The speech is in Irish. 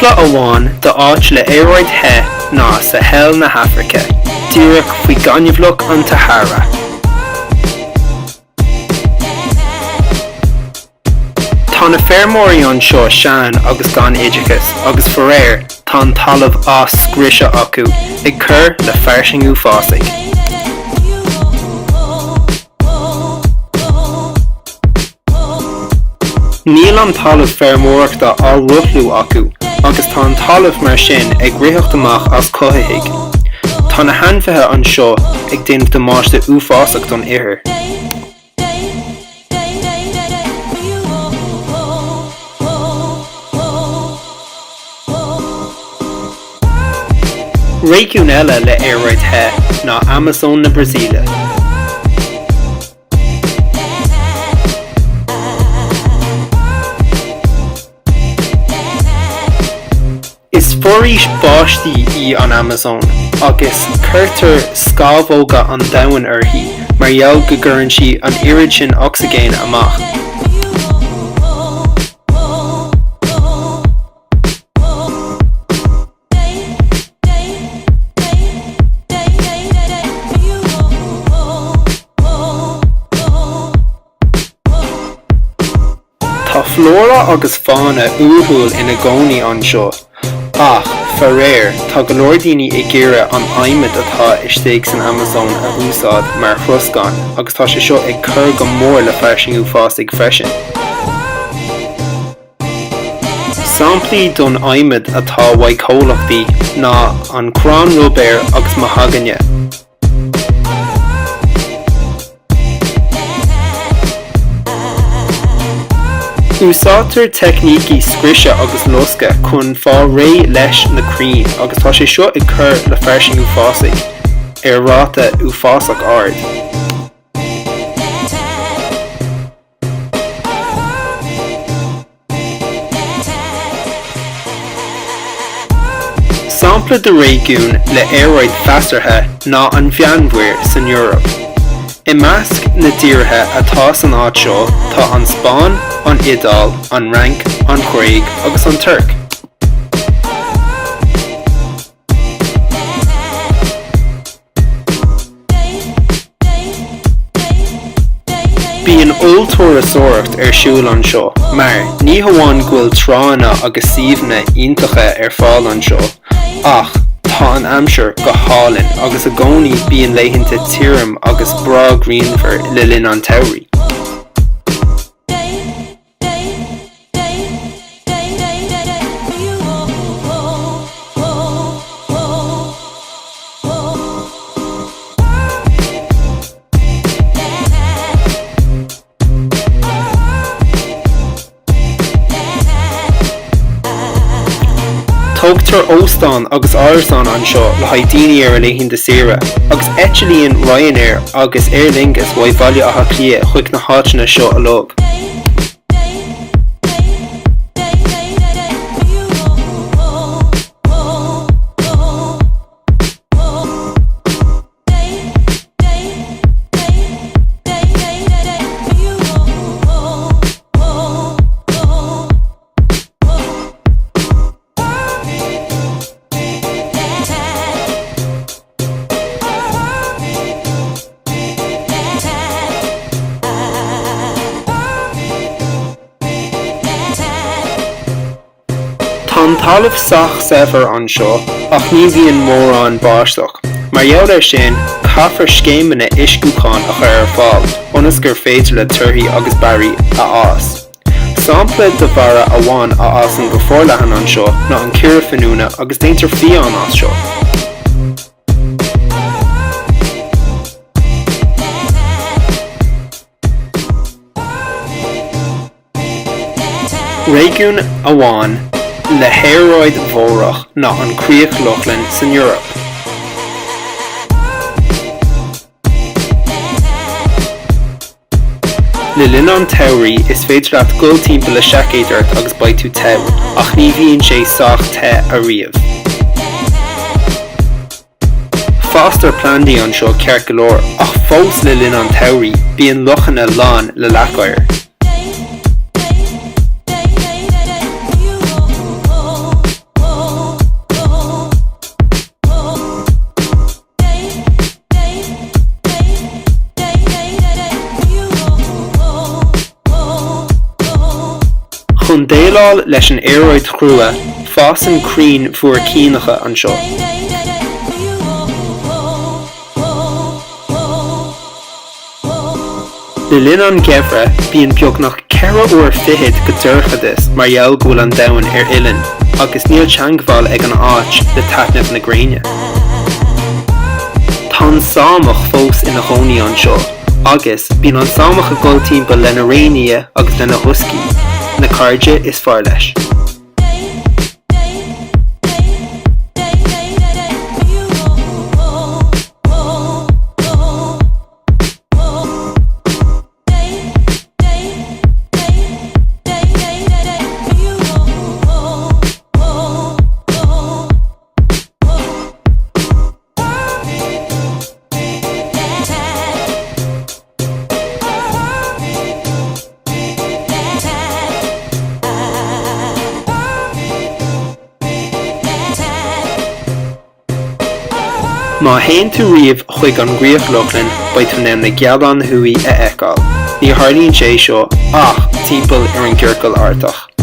Thugla amháin de áit le éróid the ná sa hell na Hafraice, díreach faoi ganimhlach an Sahara. Tá na feirmóirí anseo sean agus gan éidechas agus foréir tá an talamh as scriosa acu ag cur le fairsingiú fásaigh. Níl an talamh feirmóireachta á ruthlú acu agus tá an talamh mar sin ag ritheacht amach as cothaithe. Tá na hainmhithe anseo ag déanamh do máiste uafásacht don iarthar. Réigiún eile le éróid the ná Amazon na Brazíle. Is foréis báistí í an Amazon agus cuirtear scábhóga an domhain uirthi mar gheall go gcuireann sí an irid sin oxigéin amach. Tá flóra agus fána uathúil ina gcónaí anseo, ach foréir tá go leor daoine ag ghearradh an aimimid atá isteach san Amazon a úsáid mar throscan agus tá sé seo ag cur go mór le fairsingiú fásaigh freisin. Samplaí don aimimid atá mhaigh-chomhlachtaí ná an crán rubéir agus mahagania. Úsáidtear teicnící scriosa agus losca chun fá ré leis na crín agus tá sé seo ag cur le fairsingiú fásaigh ar ráta uafásach ard. Sampla de réigiún le éróid feastartha ná an bheanmhuir san Eorop. I measc na dírithe atá san áit seo tá an Spáin, an Iodál, an Ranc, an Chraig agus an Turc. Bhí an olltóirasóireacht ar siúl anseo, mar ní hamháin gfuil trána agus suíomhna iontacha ar fáil anseo, ach tá an aimseir go hálinn agus a gcónaí bíonn léitheannta tírim agus brá grianmhar le linn an tsamhraí. Tógtar Óstán agus Árasán anseo le haghaidh daoine ar a léitheannta saoire, agus eitilíonn Ryanair agus Aer Lingus mhaith baile atá clia chuig na háiteanna seo a log. Tá an talamh sách saibhir anseo ach ní bhíonn mórán báisteach, mar gheall ar sin caithfear scéimeanna isciúcháin a chur ar fáil, ionas gur féidir le tuirthaí agus bearraí a ás. Sampla de bharra amháin a ásann go forleathan anseo ná an ciorra fanúna agus déantar fián as seo. Réigiún amháin le héireoid mhóirich ná an críoch Lochlin san Eorop. Le linn an tsamhraí is féidir leat gul timpeall le seacéideart agus baid tú tamh, ach ní bhíonn sé sách te a riamh. Fástar plandaí anseo ceart go leor, ach fós le linn an tsamhraí bíonn lochanna lán le leachmhair. Chialáil leis an éróid chrua, fás an crín fuair cíneacha an seo. Le linn an gheimhre, bhíonn beag nach 4 uair fichead go dúrchadais mar gheall go bhfuil an domhan ar Uillinn, agus níl teangmháil ag an áit le taitneamh na Gréine. Tá sámach fós ina chónaí an seo, agus bíonn an sámach a gcuil timpeall le na Réine agus le na Husky, na cairde is fearr leis. Má haon tú riamh chuig an gríoch Lochlin ba tú nem na gealan thuaí a eicáil. Ní tharlaíonn sé seo ach timpeall ar an gcearcail ardach.